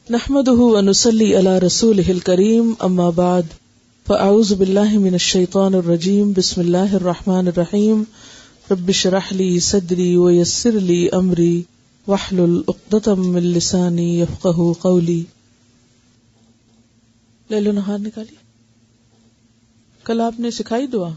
نحمده ونصلي على رسوله الكريم اما بعد فاعوذ بالله من الشيطان الرجيم بسم الله الرحمن الرحيم رب اشرح لي صدري ويسر لي امري واحلل عقدة من لساني يفقهوا قولي. لے لو نہار نکالی. کل آپ نے سکھائی دعا.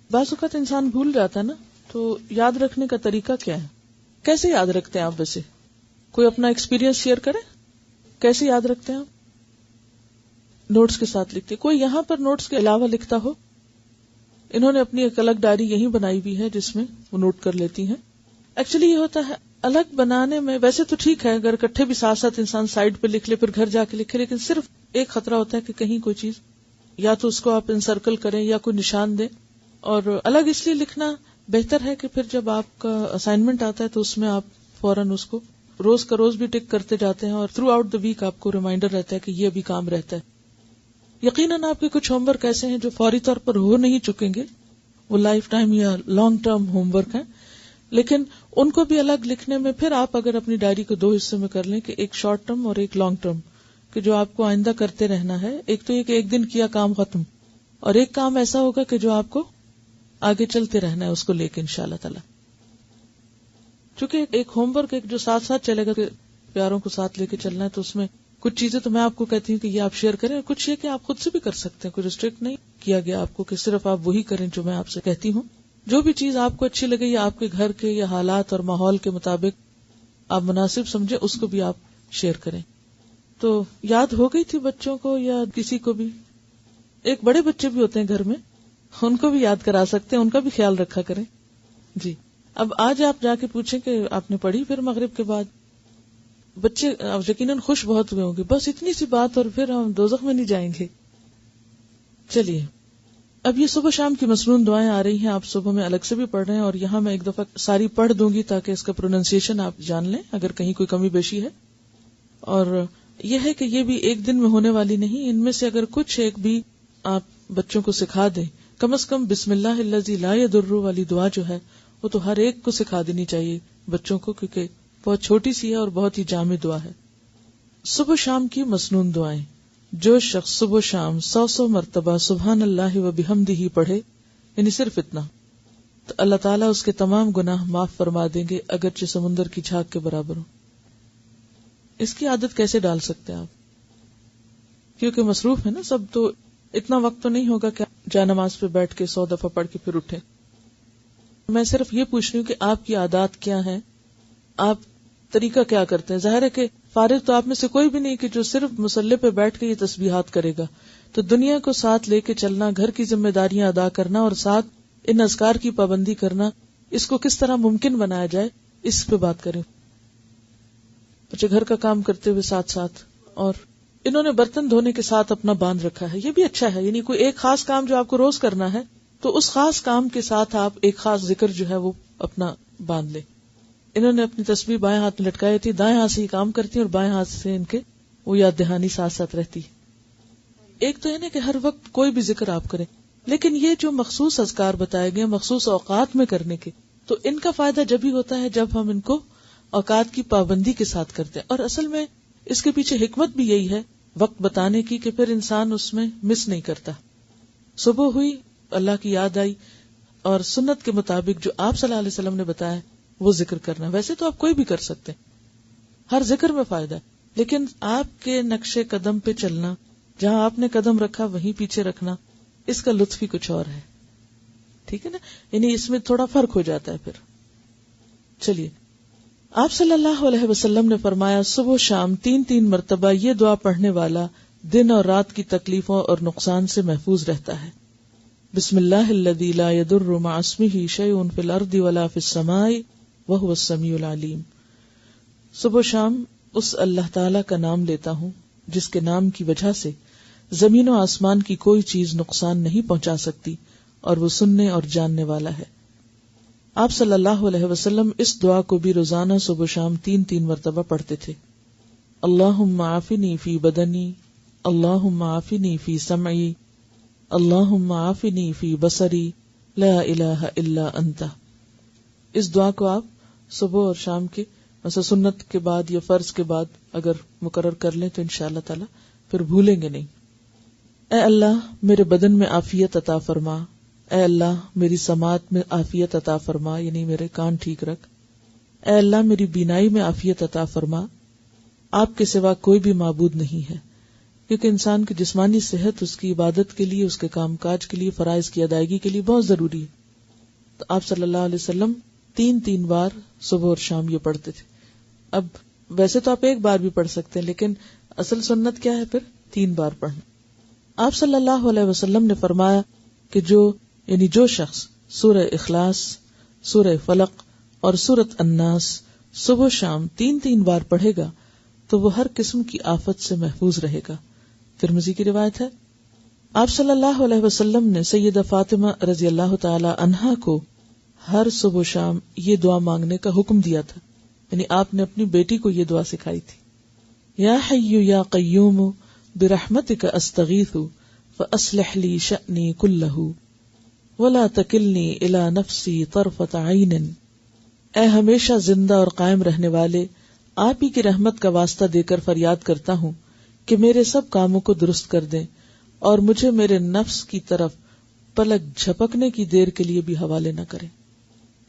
بعض اوقات انسان بھول جاتا ہے نا، تو یاد رکھنے کا طریقہ کیا ہے؟ کیسے یاد رکھتے ہیں آپ؟ ویسے کوئی اپنا ایکسپیرینس شیئر کرے، کیسے یاد رکھتے ہیں آپ؟ نوٹس کے ساتھ لکھتے. کوئی یہاں پر نوٹس کے علاوہ لکھتا ہو؟ انہوں نے اپنی ایک الگ ڈائری یہیں بنائی ہوئی ہے جس میں وہ نوٹ کر لیتی ہیں. ایکچولی یہ ہوتا ہے الگ بنانے میں، ویسے تو ٹھیک ہے اگر اکٹھے بھی ساتھ ساتھ انسان سائڈ پہ لکھ لے پھر گھر جا کے لکھے، لیکن صرف ایک خطرہ ہوتا ہے کہ کہیں کوئی چیز یا تو اس کو آپ انسرکل کریں یا کوئی نشان دیں. اور الگ اس لیے لکھنا بہتر ہے کہ پھر جب آپ کا اسائنمنٹ آتا ہے تو اس میں آپ فوراً اس کو روز کا روز بھی ٹک کرتے جاتے ہیں اور تھرو آؤٹ دا ویک آپ کو ریمائنڈر رہتا ہے کہ یہ بھی کام رہتا ہے. یقیناً آپ کے کچھ ہوم ورک ایسے ہیں جو فوری طور پر ہو نہیں چکیں گے، وہ لائف ٹائم یا لانگ ٹرم ہوم ورک ہیں، لیکن ان کو بھی الگ لکھنے میں پھر آپ اگر اپنی ڈائری کو دو حصے میں کر لیں کہ ایک شارٹ ٹرم اور ایک لانگ ٹرم، کہ جو آپ کو آئندہ کرتے رہنا ہے. ایک تو یہ کہ ایک دن کیا کام ختم، اور ایک کام ایسا ہوگا کہ جو آپ کو آگے چلتے رہنا ہے اس کو لے کے انشاءاللہ تعالی. چونکہ ایک ہوم ورک ایک جو ساتھ ساتھ چلے گا کہ پیاروں کو ساتھ لے کے چلنا ہے، تو اس میں کچھ چیزیں تو میں آپ کو کہتی ہوں کہ یہ آپ شیئر کریں، کچھ یہ کہ آپ خود سے بھی کر سکتے ہیں. کوئی ریسٹرکٹ نہیں کیا گیا آپ کو کہ صرف آپ وہی کریں جو میں آپ سے کہتی ہوں. جو بھی چیز آپ کو اچھی لگے یا آپ کے گھر کے یا حالات اور ماحول کے مطابق آپ مناسب سمجھے اس کو بھی آپ شیئر کریں. تو یاد ہو گئی تھی بچوں کو یا کسی کو بھی؟ ایک بڑے بچے بھی ہوتے ہیں گھر میں، ان کو بھی یاد کرا سکتے ہیں، ان کا بھی خیال رکھا کریں. جی اب آج آپ جا کے پوچھیں کہ آپ نے پڑھی پھر مغرب کے بعد؟ بچے یقیناً خوش بہت ہوئے ہوں گے، بس اتنی سی بات اور پھر ہم دوزخ میں نہیں جائیں گے. چلیے اب یہ صبح شام کی مسنون دعائیں آ رہی ہیں، آپ صبح میں الگ سے بھی پڑھ رہے ہیں اور یہاں میں ایک دفعہ ساری پڑھ دوں گی تاکہ اس کا پروننسیشن آپ جان لیں اگر کہیں کوئی کمی بیشی ہے. اور یہ ہے کہ یہ بھی ایک دن میں ہونے والی نہیں، ان میں سے اگر کچھ ایک بھی آپ بچوں کو سکھا دیں، کم از کم بسم اللہ الذی لا یضر والی دعا جو ہے وہ تو ہر ایک کو سکھا دینی چاہیے بچوں کو، کیونکہ بہت چھوٹی سی ہے اور بہت ہی جامع دعا ہے. صبح شام کی مسنون دعائیں. جو شخص صبح شام 100 مرتبہ سبحان اللہ و بحمدہ پڑھے، یعنی صرف اتنا، تو اللہ تعالیٰ اس کے تمام گناہ معاف فرما دیں گے اگرچہ سمندر کی جھاگ کے برابر ہو. اس کی عادت کیسے ڈال سکتے ہیں آپ؟ کیونکہ مصروف ہے نا سب، تو اتنا وقت تو نہیں ہوگا کہ جا نماز پہ بیٹھ کے 100 دفعہ پڑھ کے پھر اٹھے. میں صرف یہ پوچھ رہی ہوں کہ آپ کی عادات کیا ہیں، آپ طریقہ کیا کرتے ہیں. ظاہر ہے کہ فارغ تو آپ میں سے کوئی بھی نہیں کہ جو صرف مصلی پہ بیٹھ کے یہ تسبیحات کرے گا. تو دنیا کو ساتھ لے کے چلنا، گھر کی ذمہ داریاں ادا کرنا اور ساتھ ان اذکار کی پابندی کرنا، اس کو کس طرح ممکن بنایا جائے اس پہ بات کریں. اچھا، گھر کا کام کرتے ہوئے ساتھ ساتھ، اور انہوں نے برتن دھونے کے ساتھ اپنا باندھ رکھا ہے، یہ بھی اچھا ہے. یعنی کوئی ایک خاص کام جو آپ کو روز کرنا ہے تو اس خاص کام کے ساتھ آپ ایک خاص ذکر جو ہے وہ اپنا باندھ لیں. انہوں نے اپنی تسبیح بائیں ہاتھ میں لٹکائی تھی، دائیں ہاتھ سے یہ کام کرتی ہیں اور بائیں ہاتھ سے ان کے وہ یاد دہانی ساتھ ساتھ رہتی. ایک تو ہے نا کہ ہر وقت کوئی بھی ذکر آپ کریں، لیکن یہ جو مخصوص اذکار بتائے گئے مخصوص اوقات میں کرنے کے، تو ان کا فائدہ جب ہی ہوتا ہے جب ہم ان کو اوقات کی پابندی کے ساتھ کرتے ہیں. اور اصل میں اس کے پیچھے حکمت بھی یہی ہے وقت بتانے کی کہ پھر انسان اس میں مس نہیں کرتا. صبح ہوئی، اللہ کی یاد آئی، اور سنت کے مطابق جو آپ صلی اللہ علیہ وسلم نے بتایا وہ ذکر کرنا. ویسے تو آپ کوئی بھی کر سکتے ہیں، ہر ذکر میں فائدہ ہے، لیکن آپ کے نقش قدم پہ چلنا، جہاں آپ نے قدم رکھا وہیں پیچھے رکھنا، اس کا لطف ہی کچھ اور ہے. ٹھیک ہے نا؟ یعنی اس میں تھوڑا فرق ہو جاتا ہے پھر. چلیے، آپ صلی اللہ علیہ وسلم نے فرمایا صبح شام 3 مرتبہ یہ دعا پڑھنے والا دن اور رات کی تکلیفوں اور نقصان سے محفوظ رہتا ہے. بسم اللہ الذی لا یضر مع اسمہ شیء فی الارض ولا فی السماء وهو السمیع العلیم. صبح شام اس اللہ تعالی کا نام لیتا ہوں جس کے نام کی وجہ سے زمین و آسمان کی کوئی چیز نقصان نہیں پہنچا سکتی اور وہ سننے اور جاننے والا ہے. آپ صلی اللہ علیہ وسلم اس دعا کو بھی روزانہ صبح شام 3 مرتبہ پڑھتے تھے. اللہم عافنی فی بدنی، اللہم عافنی فی سمعی، اللہم عافنی فی بصری، لا الہ الا انت. اس دعا کو آپ صبح اور شام کے مثلا سنت کے بعد یا فرض کے بعد اگر مقرر کر لیں تو انشاءاللہ تعالی پھر بھولیں گے نہیں. اے اللہ میرے بدن میں عافیت عطا فرما، اے اللہ میری سماعت میں عافیت عطا فرما، یعنی میرے کان ٹھیک رکھ. اے اللہ میری بینائی میں عافیت عطا فرما. آپ کے سوا کوئی بھی معبود نہیں ہے، کیونکہ انسان کی جسمانی صحت اس کی عبادت کے لیے، اس کے کام کاج کے لیے، فرائض کی ادائیگی کے لیے بہت ضروری ہے. تو آپ صلی اللہ علیہ وسلم 3 بار صبح اور شام یہ پڑھتے تھے. اب ویسے تو آپ ایک بار بھی پڑھ سکتے ہیں، لیکن اصل سنت کیا ہے پھر 3 بار پڑھنا. آپ صلی اللہ علیہ وسلم نے فرمایا کہ جو شخص سورہ اخلاص، سورہ فلق اور سورۃ الناس صبح و شام 3 بار پڑھے گا تو وہ ہر قسم کی آفت سے محفوظ رہے گا. ترمذی کی روایت ہے. آپ صلی اللہ علیہ وسلم نے سیدہ فاطمہ رضی اللہ تعالی عنہا کو ہر صبح و شام یہ دعا مانگنے کا حکم دیا تھا، یعنی آپ نے اپنی بیٹی کو یہ دعا سکھائی تھی. یا حی یا قیوم برحمتک استغیث فاصلح لی شأنی کلہ ولا تکلنی الی نفسی طرفۃ عین. اے ہمیشہ زندہ اور قائم رہنے والے، آپ ہی کی رحمت کا واسطہ دے کر فریاد کرتا ہوں کہ میرے سب کاموں کو درست کر دیں اور مجھے میرے نفس کی طرف پلک جھپکنے کی دیر کے لیے بھی حوالے نہ کریں.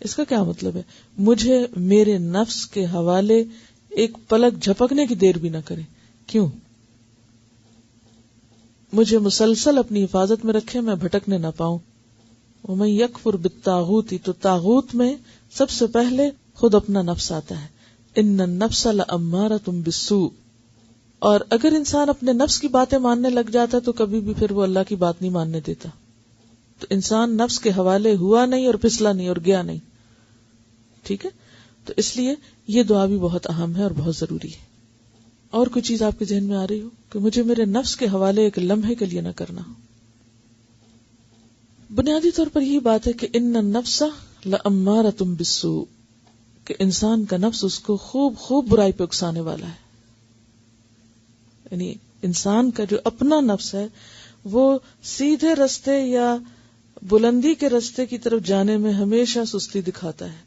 اس کا کیا مطلب ہے؟ مجھے میرے نفس کے حوالے ایک پلک جھپکنے کی دیر بھی نہ کریں. کیوں؟ مجھے مسلسل اپنی حفاظت میں رکھے، میں بھٹکنے نہ پاؤں. ومن یکفر بالطاغوت، تو طاغوت میں سب سے پہلے خود اپنا نفس آتا ہے. ان النفس لامارۃ بالسوء. اور اگر انسان اپنے نفس کی باتیں ماننے لگ جاتا ہے تو کبھی بھی پھر وہ اللہ کی بات نہیں ماننے دیتا. تو انسان نفس کے حوالے ہوا نہیں اور پھسلا نہیں اور گیا نہیں. ٹھیک ہے، تو اس لیے یہ دعا بھی بہت اہم ہے اور بہت ضروری ہے. اور کوئی چیز آپ کے ذہن میں آ رہی ہو کہ مجھے میرے نفس کے حوالے ایک لمحے کے لیے نہ کرنا ہو؟ بنیادی طور پر یہی بات ہے کہ ان النفس لامارۃ بالسوء، کہ انسان کا نفس اس کو خوب برائی پہ اکسانے والا ہے. یعنی انسان کا جو اپنا نفس ہے وہ سیدھے رستے یا بلندی کے رستے کی طرف جانے میں ہمیشہ سستی دکھاتا ہے.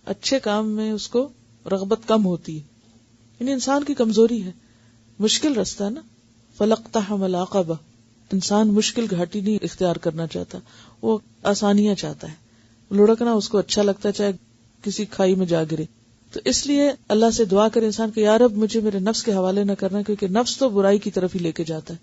اچھے کام میں اس کو رغبت کم ہوتی ہے. یعنی انسان کی کمزوری ہے. مشکل رستہ ہے نا، فلقتحم العقبہ. انسان مشکل گھاٹی نہیں اختیار کرنا چاہتا، وہ آسانیاں چاہتا ہے. لڑکنا اس کو اچھا لگتا ہے، چاہے کسی کھائی میں جا گرے. تو اس لیے اللہ سے دعا کرے انسان کہ یا رب مجھے میرے نفس کے حوالے نہ کرنا، کیونکہ نفس تو برائی کی طرف ہی لے کے جاتا ہے.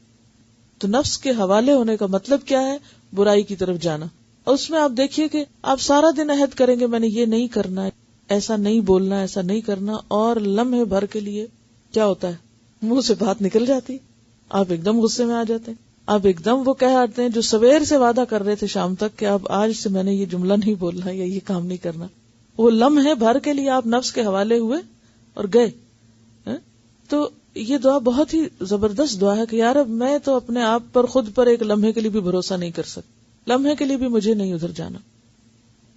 تو نفس کے حوالے ہونے کا مطلب کیا ہے؟ برائی کی طرف جانا. اور اس میں آپ دیکھیے کہ آپ سارا دن عہد کریں گے میں نے یہ نہیں کرنا، ایسا نہیں بولنا، ایسا نہیں کرنا، اور لمحے بھر کے لیے کیا ہوتا ہے؟ منہ سے بات نکل جاتی، آپ ایک دم غصے میں آ جاتے ہیں. آپ ایک دم وہ کہہ آتے ہیں جو سویر سے وعدہ کر رہے تھے شام تک کہ اب آج سے میں نے یہ جملہ نہیں بولنا یا یہ کام نہیں کرنا. وہ لمحے بھر کے لیے آپ نفس کے حوالے ہوئے اور گئے. تو یہ دعا بہت ہی زبردست دعا ہے کہ یار اب میں تو اپنے آپ پر خود پر ایک لمحے کے لیے بھی بھروسہ نہیں کر سکتا، لمحے کے لیے بھی مجھے نہیں ادھر جانا.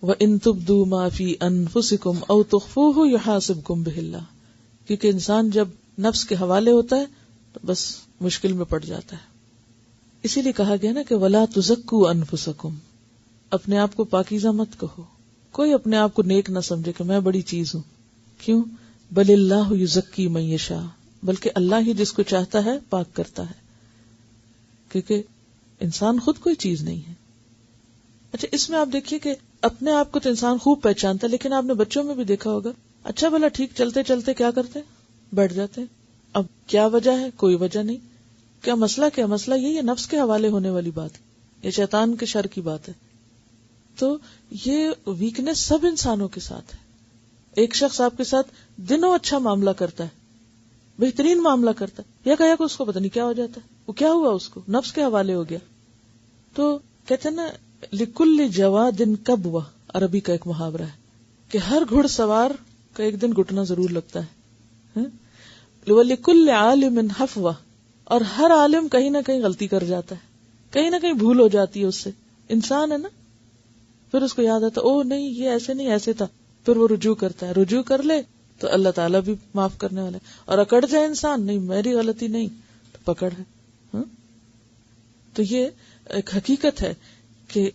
وَإِن تُبْدُوا مَا فِي أَنفُسِكُمْ أَوْ تُخْفُوهُ يُحَاسِبْكُم بِهِ اللَّهُ. کیونکہ انسان جب نفس کے حوالے ہوتا ہے تو بس مشکل میں پڑ جاتا ہے. اسی لیے کہا گیا نا کہ وَلَا تُزَكُّوا أَنفُسَكُمْ، اپنے آپ کو پاکیزہ مت کہو. کوئی اپنے آپ کو نیک نہ سمجھے کہ میں بڑی چیز ہوں. کیوں؟ بل اللہ یزکی من یشاء، بلکہ اللہ ہی جس کو چاہتا ہے پاک کرتا ہے. کیونکہ انسان خود کوئی چیز نہیں ہے. اچھا اس میں آپ دیکھیے کہ اپنے آپ کو تو انسان خوب پہچانتا ہے، لیکن آپ نے بچوں میں بھی دیکھا ہوگا اچھا بھلا ٹھیک چلتے چلتے کیا کرتے ہیں؟ بیٹھ جاتے ہیں. اب کیا وجہ ہے؟ کوئی وجہ نہیں. کیا مسئلہ یہی ہے، نفس کے حوالے ہونے والی بات ہے، یہ شیطان کے شر کی بات ہے. تو یہ ویکنس سب انسانوں کے ساتھ ہے. ایک شخص آپ کے ساتھ دنوں اچھا معاملہ کرتا ہے، بہترین معاملہ کرتا ہے، یا کہ اس کو پتہ نہیں کیا ہو جاتا ہے. وہ کیا ہوا؟ اس کو نفس کے حوالے ہو گیا. تو کہتے ہیں نا لکل جواد کبوہ، عربی کا ایک محاورہ ہے کہ ہر گھڑ سوار کا ایک دن گھٹنا ضرور لگتا ہے. وَلِكُلِّ عَالِمٍ حَفْوَةٌ، اور ہر عالم کہیں نہ کہیں غلطی کر جاتا ہے، کہیں نہ کہیں بھول ہو جاتی ہے اس سے. انسان ہے نا، پھر اس کو یاد آتا او نہیں یہ ایسے نہیں ایسے تھا، پھر وہ رجوع کرتا ہے. رجوع کر لے تو اللہ تعالیٰ بھی معاف کرنے والا ہے. اور اکڑ جائے انسان، نہیں میری غلطی نہیں، تو پکڑ ہے. تو یہ ایک حقیقت ہے کہ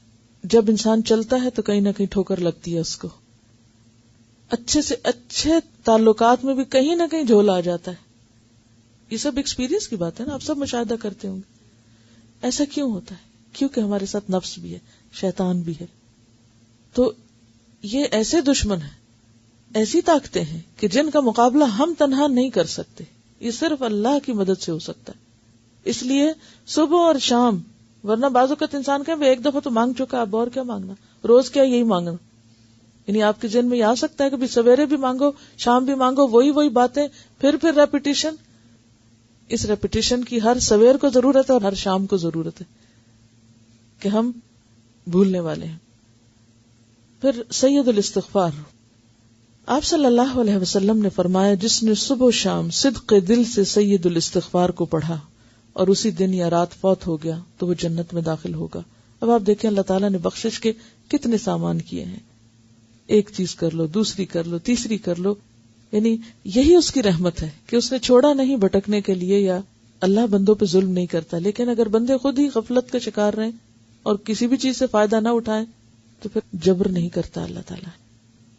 جب انسان چلتا ہے تو کہیں نہ کہیں ٹھوکر لگتی ہے اس کو. اچھے سے اچھے تعلقات میں بھی کہیں نہ کہیں جھول آ جاتا ہے. یہ سب ایکسپیرینس کی بات ہے نا, آپ سب مشاہدہ کرتے ہوں گے. ایسا کیوں ہوتا ہے؟ کیونکہ ہمارے ساتھ نفس بھی ہے, شیطان بھی ہے. تو یہ ایسے دشمن ہیں, ایسی طاقتیں ہیں کہ جن کا مقابلہ ہم تنہا نہیں کر سکتے. یہ صرف اللہ کی مدد سے ہو سکتا ہے. اس لیے صبح اور شام, ورنہ بعض اوقات انسان کہ ایک دفعہ تو مانگ چکا, اب اور کیا مانگنا, روز کیا یہی مانگنا. یعنی آپ کے ذہن میں یہ آ سکتا ہے کہ سویرے بھی مانگو, شام بھی مانگو, وہی باتیں, پھر ریپیٹیشن. اس ریپیٹیشن کی ہر سویر کو ضرورت ہے اور ہر شام کو ضرورت ہے کہ ہم بھولنے والے ہیں. پھر سید الاستغفار, آپ صلی اللہ علیہ وسلم نے فرمایا, جس نے صبح و شام صدق دل سے سید الاستغفار کو پڑھا اور اسی دن یا رات فوت ہو گیا تو وہ جنت میں داخل ہوگا. اب آپ دیکھیں اللہ تعالیٰ نے بخشش کے کتنے سامان کیے ہیں. ایک چیز کر لو, دوسری کر لو, تیسری کر لو. یعنی یہی اس کی رحمت ہے کہ اس نے چھوڑا نہیں بھٹکنے کے لیے, یا اللہ بندوں پہ ظلم نہیں کرتا. لیکن اگر بندے خود ہی غفلت کا شکار رہیں اور کسی بھی چیز سے فائدہ نہ اٹھائیں تو پھر جبر نہیں کرتا اللہ تعالیٰ.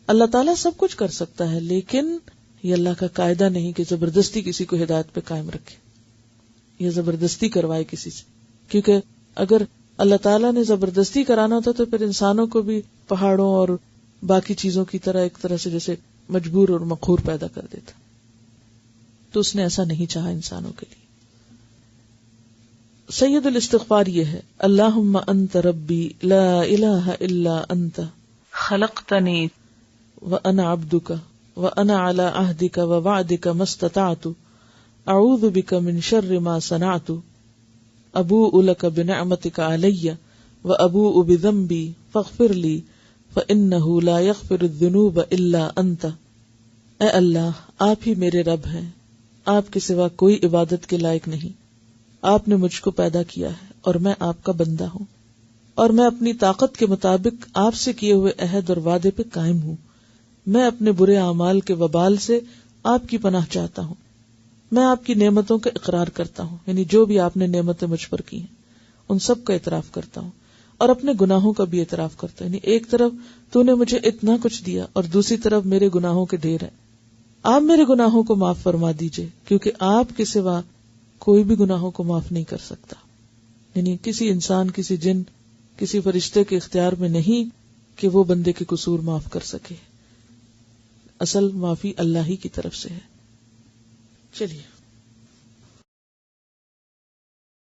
اللہ تعالیٰ سب کچھ کر سکتا ہے, لیکن یہ اللہ کا قاعدہ نہیں کہ زبردستی کسی کو ہدایت پہ قائم رکھے یا زبردستی کروائے کسی سے. کیونکہ اگر اللہ تعالیٰ نے زبردستی کرانا ہوتا تو پھر انسانوں کو بھی پہاڑوں اور باقی چیزوں کی طرح ایک طرح سے جیسے مجبور اور مقہور پیدا کر دیتا. تو اس نے ایسا نہیں چاہا انسانوں کے لیے. سید الاستغفار یہ ہے, اللہم انت ربی لا الہ الا انت خلقتنی وانا عبدک وانا علی عہدک ووعدک ما استطعت اعوذ بک من شر ما صنعت ابوء لک بنعمتک علی وابوء بذنبی فاغفر لی فإنہ لا یغفر الذنوب الا انت. اے اللہ, آپ ہی میرے رب ہیں, آپ کے سوا کوئی عبادت کے لائق نہیں. آپ نے مجھ کو پیدا کیا ہے اور میں آپ کا بندہ ہوں, اور میں اپنی طاقت کے مطابق آپ سے کیے ہوئے عہد اور وعدے پہ قائم ہوں. میں اپنے برے اعمال کے وبال سے آپ کی پناہ چاہتا ہوں. میں آپ کی نعمتوں کا اقرار کرتا ہوں, یعنی جو بھی آپ نے نعمتیں مجھ پر کی ہیں ان سب کا اعتراف کرتا ہوں, اور اپنے گناہوں کا بھی اعتراف کرتا ہوں. یعنی ایک طرف تو نے مجھے اتنا کچھ دیا اور دوسری طرف میرے گناہوں کے ڈھیر ہیں. آپ میرے گناہوں کو معاف فرما دیجئے, کیونکہ آپ کے سوا کوئی بھی گناہوں کو معاف نہیں کر سکتا. یعنی کسی انسان, کسی جن, کسی فرشتے کے اختیار میں نہیں کہ وہ بندے کے قصور معاف کر سکے. اصل معافی اللہ ہی کی طرف سے ہے. چلیے